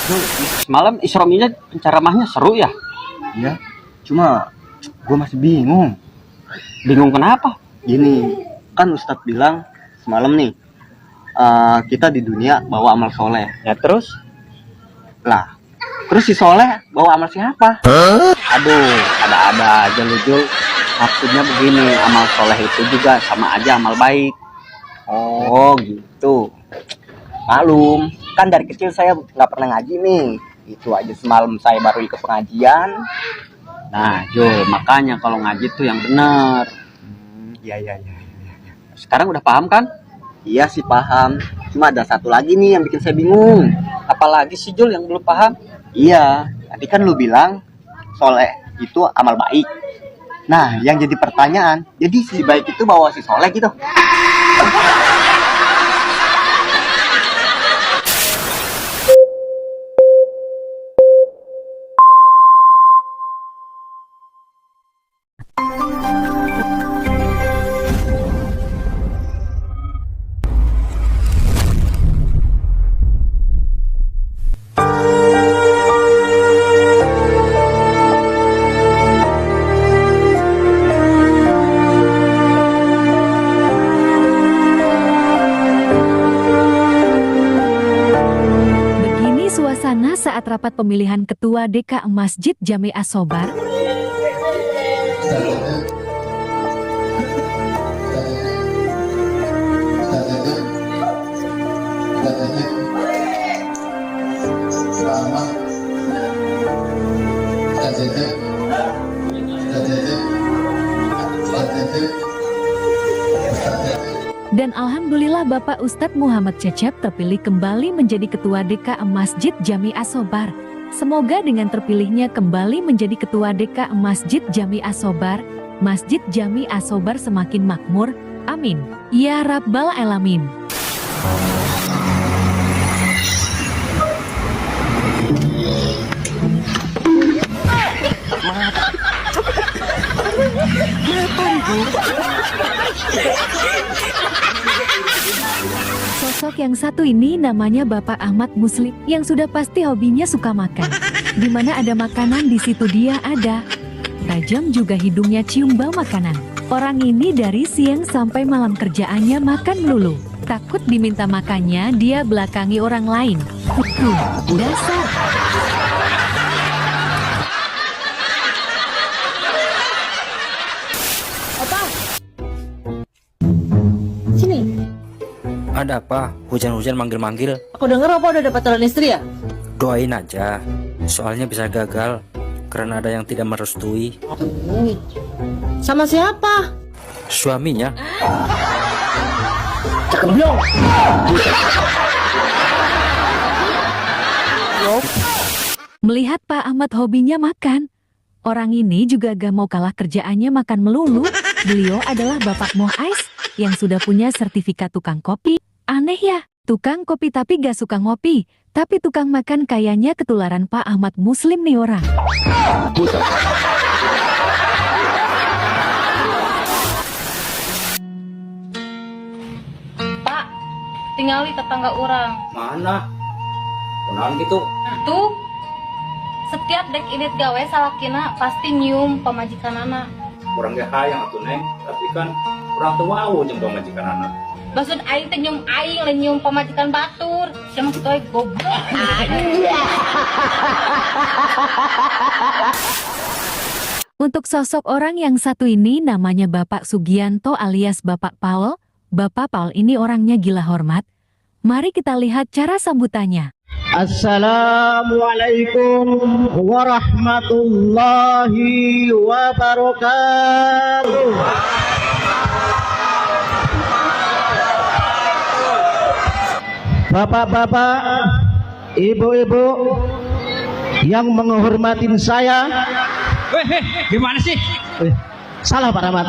Tuh, semalam Isrominya penceramahnya seru ya? Iya, cuma gue masih bingung. Bingung kenapa? Gini, kan Ustadz bilang semalam nih, kita di dunia bawa amal soleh. Ya terus? Lah, terus si soleh bawa amal siapa? Aduh, ada-ada aja lu Jul. Maksudnya begini, amal soleh itu juga sama aja amal baik. Oh gitu. Malum, kan dari kecil saya nggak pernah ngaji nih. Itu aja semalam saya baru ikut pengajian. Nah Jul, makanya kalau ngaji tuh yang bener. Iya, iya, iya. Sekarang udah paham kan? Iya sih paham. Cuma ada satu lagi nih yang bikin saya bingung. Apalagi sih Jul yang belum paham? Iya, tadi kan lu bilang soleh itu amal baik. Nah, yang jadi pertanyaan, jadi si baik itu bawa si soleh gitu. Begini suasana saat rapat pemilihan Ketua DK Masjid Jami As-Sobar. Dan Alhamdulillah Bapak Ustadz Muhammad Cecep terpilih kembali menjadi Ketua DK Masjid Jami As-Sobar. Semoga dengan terpilihnya kembali menjadi Ketua DK Masjid Jami As-Sobar, Masjid Jami As-Sobar semakin makmur. Amin. Ya Rabbal Alamin. Sosok yang satu ini namanya Bapak Ahmad Muslim yang sudah pasti hobinya suka makan. Di mana ada makanan di situ dia ada. Tajam juga hidungnya cium bau makanan. Orang ini dari siang sampai malam kerjaannya makan melulu. Takut diminta makannya dia belakangi orang lain. Dasar. Sini, Ada apa? Hujan-hujan manggil-manggil? aku denger apa udah dapat calon istri ya? Doain aja. Soalnya bisa gagal karena ada yang tidak merestui. Sama siapa? Suaminya. Cakep belum? Melihat Pak Ahmad hobinya makan, orang ini juga gak mau kalah kerjaannya makan melulu. Beliau adalah Bapak Moais yang sudah punya sertifikat tukang kopi. Aneh ya, tukang kopi tapi gak suka ngopi. Tapi tukang makan kayaknya ketularan Pak Ahmad Muslim nih orang. Pak, tinggali tetangga orang. Mana? Kenalan gitu. Tuh, setiap dek init gawe salakina pasti nyium pemajikan anak. Kurang gak hayang atuh neng, tapi kan kurang tua jeung pamajikan anak. Maksud aing teh nyium aing lain nyium pemajikan batur. Siapa kitu aya goblok. Untuk sosok orang yang satu ini namanya Bapak Sugianto alias Bapak Paul. Bapak Paul ini orangnya gila hormat. Mari kita lihat cara sambutannya. Assalamualaikum warahmatullahi wabarakatuh. Bapak-bapak, ibu-ibu yang menghormatin saya. Gimana sih? Salah Pak Rahmat.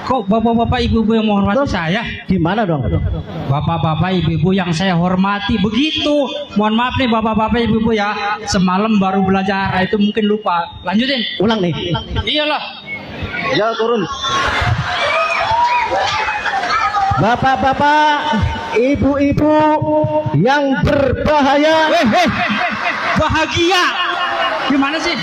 Kok bapak-bapak ibu-ibu yang menghormati saya? Gimana dong? Bapak-bapak ibu-ibu yang saya hormati begitu. Mohon maaf nih bapak-bapak ibu-ibu ya. Semalam baru belajar, itu mungkin lupa. Lanjutin. Ulang nih. Iyalah. Ya turun. Bapak-bapak, ibu-ibu yang berbahaya. bahagia. Gimana sih?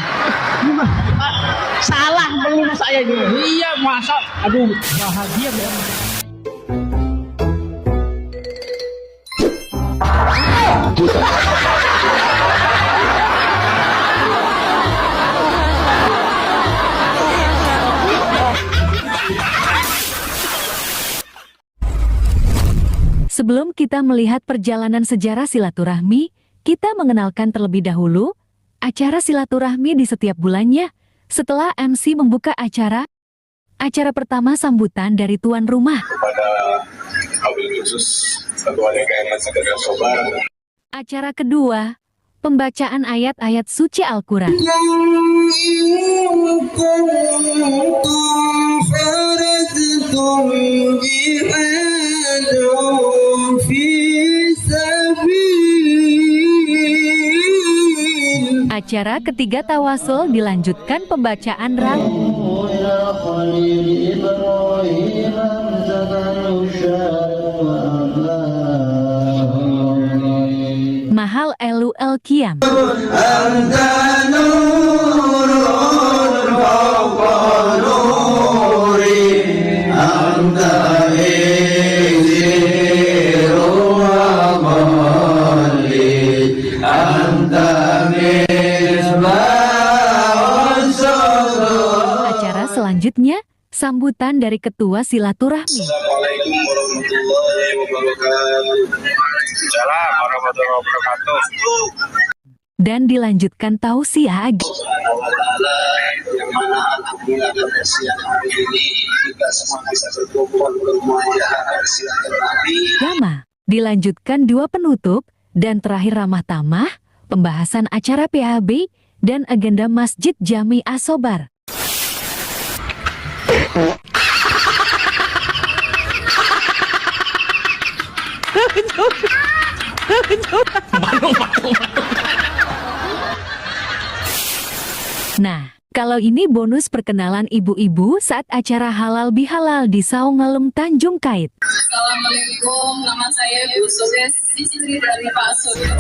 Salah melulu saya ini. Iya, masa aduh bahagia banget. Sebelum kita melihat perjalanan sejarah silaturahmi, kita mengenalkan terlebih dahulu acara silaturahmi di setiap bulannya. Setelah MC membuka acara pertama sambutan dari tuan rumah. Acara kedua, pembacaan ayat-ayat suci Al-Quran. Acara ketiga tawasul dilanjutkan pembacaan Mahal Elu El-Qiyam. Acara selanjutnya, sambutan dari Ketua Silaturahmi. Assalamualaikum warahmatullahi wabarakatuh. Salam warahmatullahi wabarakatuh. Dan dilanjutkan tausiah agama. Yang mana alhamdulillah pada siang hari ini kita semua bisa berkumpul bermuajah silaturahmi. Dilanjutkan dua penutup dan terakhir ramah tamah, pembahasan acara PHB dan agenda Masjid Jami Asobar. Nah, kalau ini bonus perkenalan ibu-ibu saat acara halal bihalal di Saungalum Tanjung Kait. Assalamualaikum, nama saya Bu Sudes, istri dari Pak Sudes.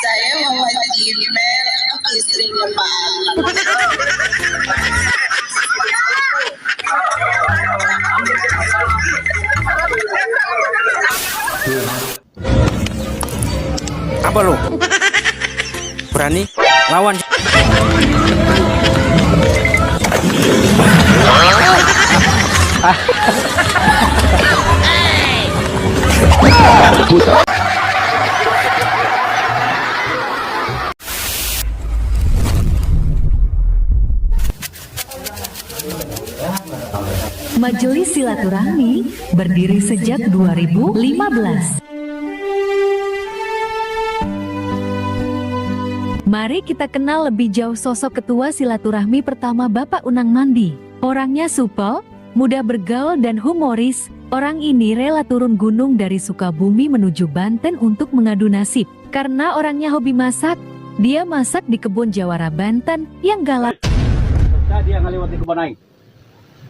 Saya mau email istrinya Pak. Apa lu? Berani lawan? Majelis Silaturahmi berdiri sejak 2015. Mari kita kenal lebih jauh sosok Ketua Silaturahmi pertama Bapak Unang Mandi. Orangnya supel, mudah bergaul dan humoris. Orang ini rela turun gunung dari Sukabumi menuju Banten untuk mengadu nasib. Karena orangnya hobi masak, dia masak di kebun Jawara Banten yang galak. Dia ngaliwat di kebun aing.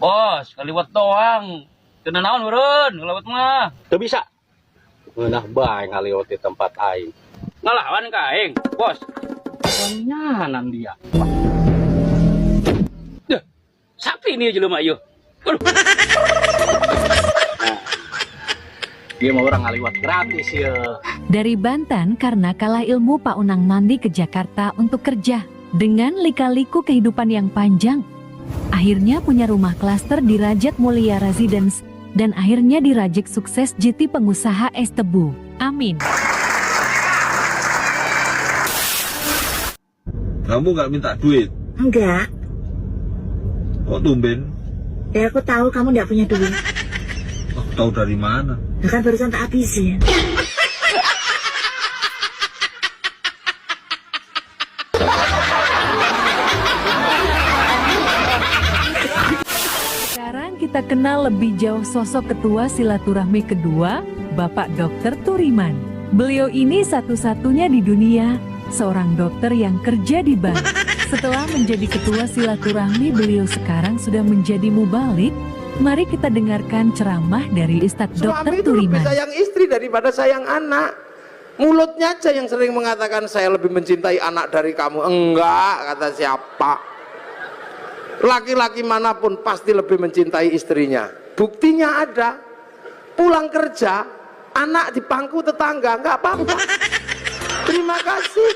Bos, kaliwat doang. Kena naon meureun, ngaliwat mah. Teu bisa. Ngeunah bae ngaliwat di tempat aing. Ngalawan ka aing, bos. Nyanan dia. Duh, sapi ini jelema ieu. Dia mau orang ngaliwat gratis ya. Dari Banten karena kalah ilmu Pak Unang Mandi ke Jakarta untuk kerja. Dengan lika-liku kehidupan yang panjang, akhirnya punya rumah klaster di Rajat Mulia Residence, dan akhirnya dirajik sukses jadi pengusaha es tebu. Amin. Kamu nggak minta duit? Enggak. Kok tumben? Ya aku tahu kamu nggak punya duit. Aku tahu dari mana? Kan barusan tak habisin. Sekarang kita kenal lebih jauh sosok Ketua Silaturahmi kedua, Bapak Dr. Turiman. Beliau ini satu-satunya di dunia, seorang dokter yang kerja di bank. Setelah menjadi Ketua Silaturahmi, beliau sekarang sudah menjadi mubalik, Mari kita dengarkan ceramah dari Ustadz Dr. Turiman. Sayang istri daripada sayang anak. Mulutnya aja yang sering mengatakan saya lebih mencintai anak dari kamu. Enggak, kata siapa? Laki-laki manapun pasti lebih mencintai istrinya. Buktinya ada. Pulang kerja, anak di pangku tetangga, enggak apa-apa. Terima kasih.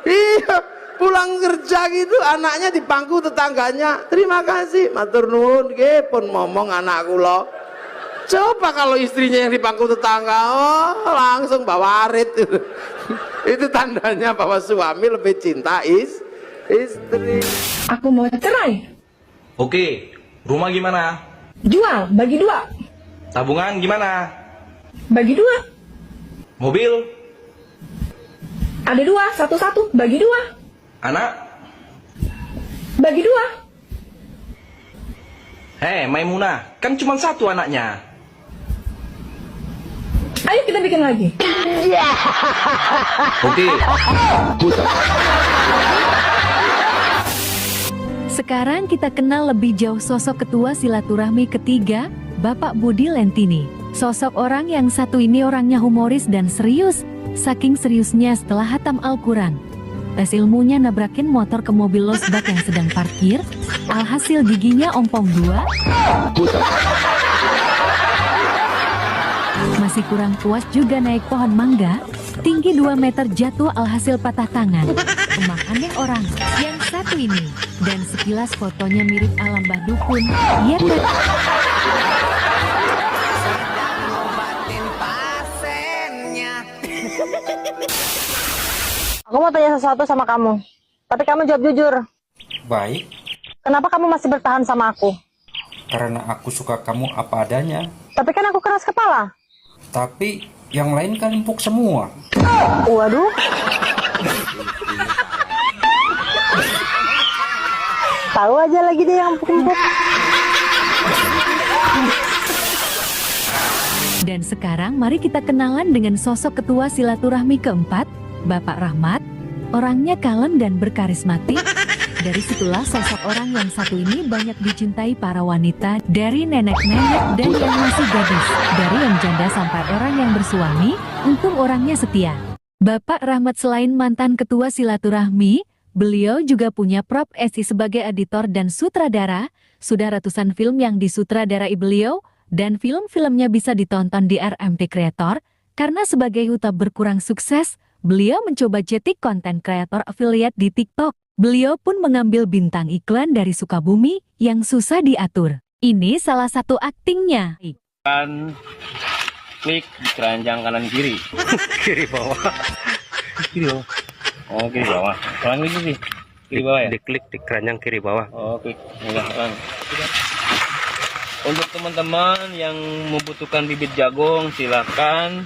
Iya, pulang kerja gitu anaknya di pangku tetangganya. Terima kasih, matur nuwun nggih pun ngomong anak kula. Coba kalau istrinya yang di pangku tetangga, oh langsung bawa arit. Itu tandanya bahwa suami lebih cinta istri. Aku mau cerai. Oke, rumah gimana? Jual, bagi 2. Tabungan gimana? Bagi 2. Mobil? Ada 2, satu-satu, bagi 2. Anak? Bagi 2. Hei, Maimunah, kan cuma 1 anaknya. Ayo kita bikin lagi. Oke. Sekarang kita kenal lebih jauh sosok ketua silaturahmi ketiga, Bapak Budi Lentini. Sosok orang yang satu ini orangnya humoris dan serius. Saking seriusnya setelah hatam Al-Quran, tes ilmunya nabrakin motor ke mobil losbak yang sedang parkir. Alhasil giginya ompong 2. Masih kurang puas juga naik pohon mangga tinggi 2 meter jatuh alhasil patah tangan. Emang aneh orang yang satu ini. Dan sekilas fotonya mirip alam Mbah Dukun. Iya kan? Aku mau tanya sesuatu sama kamu. Tapi kamu jawab jujur. Baik, Kenapa kamu masih bertahan sama aku? karena aku suka kamu apa adanya. Tapi kan aku keras kepala. Tapi yang lain kan empuk semua. Waduh. Tahu aja lagi deh yang empuk-empuk. Dan sekarang mari kita kenalan dengan sosok ketua silaturahmi keempat, Bapak Rahmat. Orangnya kalem dan berkarismatik. Dari situlah sosok orang yang satu ini banyak dicintai para wanita, dari nenek-nenek dan yang masih gadis, dari yang janda sampai orang yang bersuami. Untung orangnya setia. Bapak Rahmat selain mantan ketua silaturahmi, beliau juga punya profesi sebagai editor dan sutradara. Sudah ratusan film yang disutradarai beliau, dan film-filmnya bisa ditonton di RMT Creator. Karena sebagai YouTuber berkurang sukses, beliau mencoba jadi konten kreator affiliate di TikTok. Beliau pun mengambil bintang iklan dari Sukabumi yang susah diatur. Ini salah satu aktingnya. Klik di keranjang kanan kiri. Kiri bawah. Kiri bawah. Oh, kiri bawah. Pelan gitu sih. Kiri bawah ya? Diklik di keranjang kiri bawah. Oh, klik. Pelan. Untuk teman-teman yang membutuhkan bibit jagung, silakan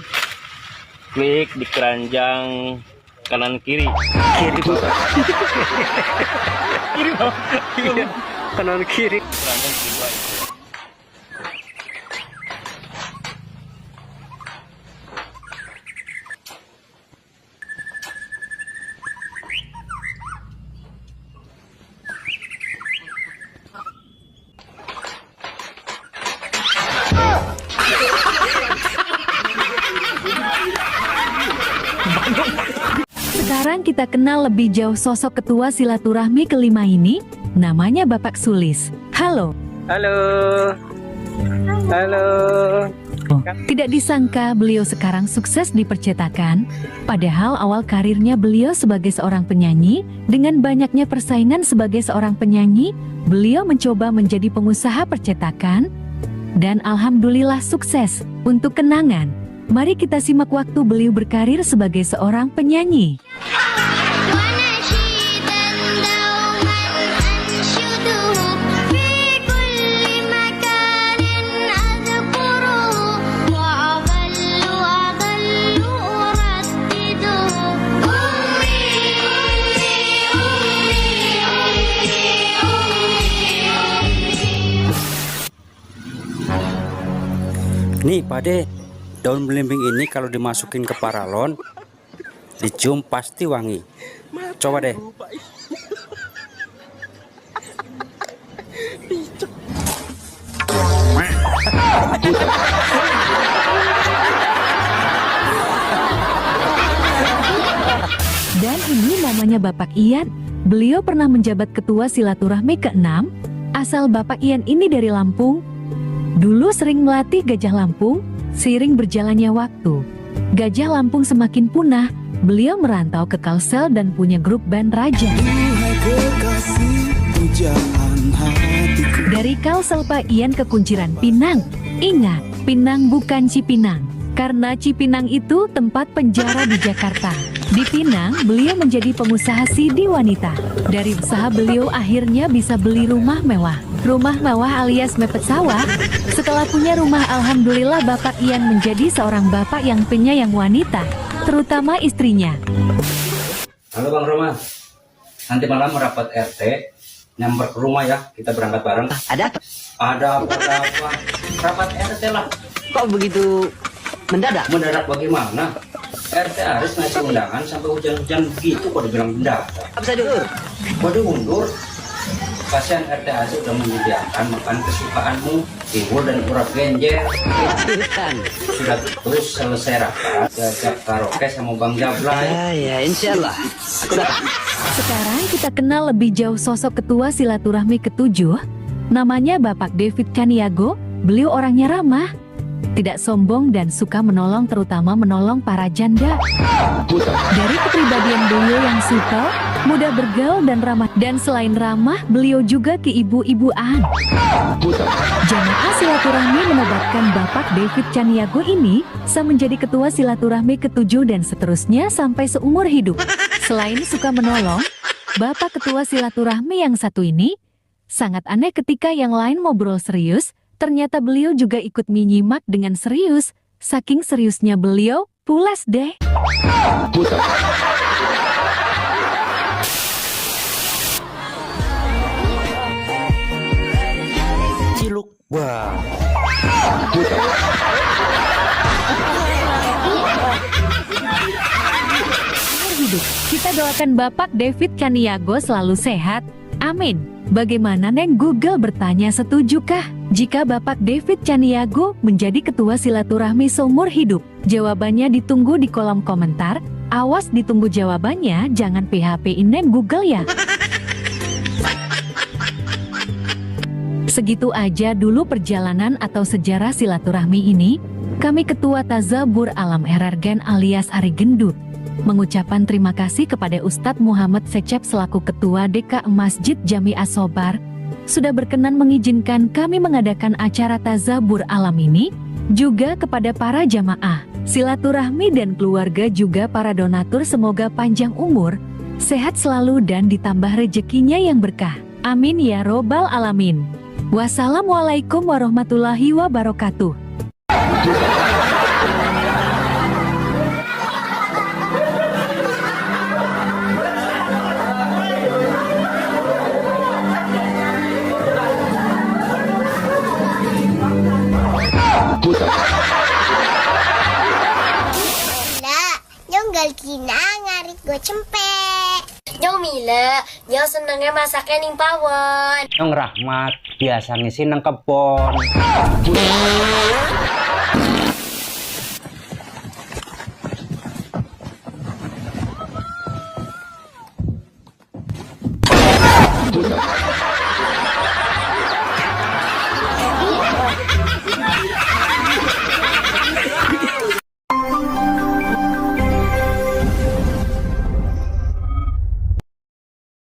klik di keranjang kanan kiri. Kiri bawah. Kiri bawah. Kanan kiri. Keranjang kiri bawah. Sekarang kita kenal lebih jauh sosok ketua silaturahmi kelima ini, namanya Bapak Sulis. Halo. Halo. Halo. Tidak disangka beliau sekarang sukses di percetakan, padahal awal karirnya beliau sebagai seorang penyanyi. Dengan banyaknya persaingan sebagai seorang penyanyi, beliau mencoba menjadi pengusaha percetakan, dan alhamdulillah sukses. Untuk kenangan, mari kita simak waktu beliau berkarir sebagai seorang penyanyi. Nih Pade, daun belimbing ini kalau dimasukin ke paralon, dicium pasti wangi. Coba deh. Dan ini namanya Bapak Ian. Beliau pernah menjabat ketua silaturahmi ke-6. Asal Bapak Ian ini dari Lampung. Dulu sering melatih Gajah Lampung. Seiring berjalannya waktu, Gajah Lampung semakin punah. Beliau merantau ke Kalsel dan punya grup band Raja. Dari Kalsel Pak Ian ke Kunciran Pinang. Ingat, Pinang bukan Cipinang. Karena Cipinang itu tempat penjara di Jakarta. Di Pinang, beliau menjadi pengusaha CD wanita. Dari usaha beliau akhirnya bisa beli rumah mewah. Rumah mewah alias mepet sawah. Setelah punya rumah, alhamdulillah Bapak Ian menjadi seorang bapak yang penyayang wanita, terutama istrinya. Halo Bang Roma, nanti malam merapat RT, nyamper ke rumah ya, kita berangkat bareng. Ada? Ada apa? Rapat RT lah. Kok begitu mendadak? Mendadak bagaimana? RT harus ngasih undangan sampai hujan-hujan begitu kok dibilang mendadak. Bisa diundur? Kok diundur? Kasihan RT Aziz udah menyediakan makan kesukaanmu, tiwul dan urap genjer. Sudah gitu selesai rapat, diajak karaoke sama Bang Jablay. Ya, insya Allah. Sekarang kita kenal lebih jauh sosok ketua silaturahmi ke-7. Namanya Bapak David Caniago. Beliau orangnya ramah, tidak sombong dan suka menolong, terutama menolong para janda. Dari kepribadian beliau yang supel, mudah bergaul dan ramah. Dan selain ramah, beliau juga keibu-ibuan. Jamaah silaturahmi menobatkan Bapak David Caniago ini menjadi ketua silaturahmi ke-7 dan seterusnya sampai seumur hidup. Selain suka menolong, Bapak ketua silaturahmi yang satu ini sangat aneh. Ketika yang lain ngobrol serius, ternyata beliau juga ikut menyimak dengan serius. Saking seriusnya beliau, pulas deh. Ciluk. Wah. Hidup. Kita doakan Bapak David Caniago selalu sehat. Amin. Bagaimana Neng? Google bertanya, setujukah jika Bapak David Caniago menjadi ketua silaturahmi seumur hidup? Jawabannya ditunggu di kolom komentar. Awas ditunggu jawabannya, jangan PHP-in Neng Google ya. Segitu aja dulu perjalanan atau sejarah silaturahmi ini. Kami Ketua Tazabur Alam Herargan alias Ari Gendut mengucapkan terima kasih kepada Ustadz Muhammad Secep selaku Ketua DK Masjid Jami As-Sobar sudah berkenan mengizinkan kami mengadakan acara Tazabur Alam ini, juga kepada para jamaah silaturahmi dan keluarga, juga para donatur. Semoga panjang umur, sehat selalu dan ditambah rezekinya yang berkah. Amin ya robbal alamin. Wassalamualaikum warahmatullahi wabarakatuh. Nyonggal kina ngarit gue cempek. Nyong Mila, nyong senengnya masaknya ning pawon. Nyong Rahmat biasa ngisi nang kebon.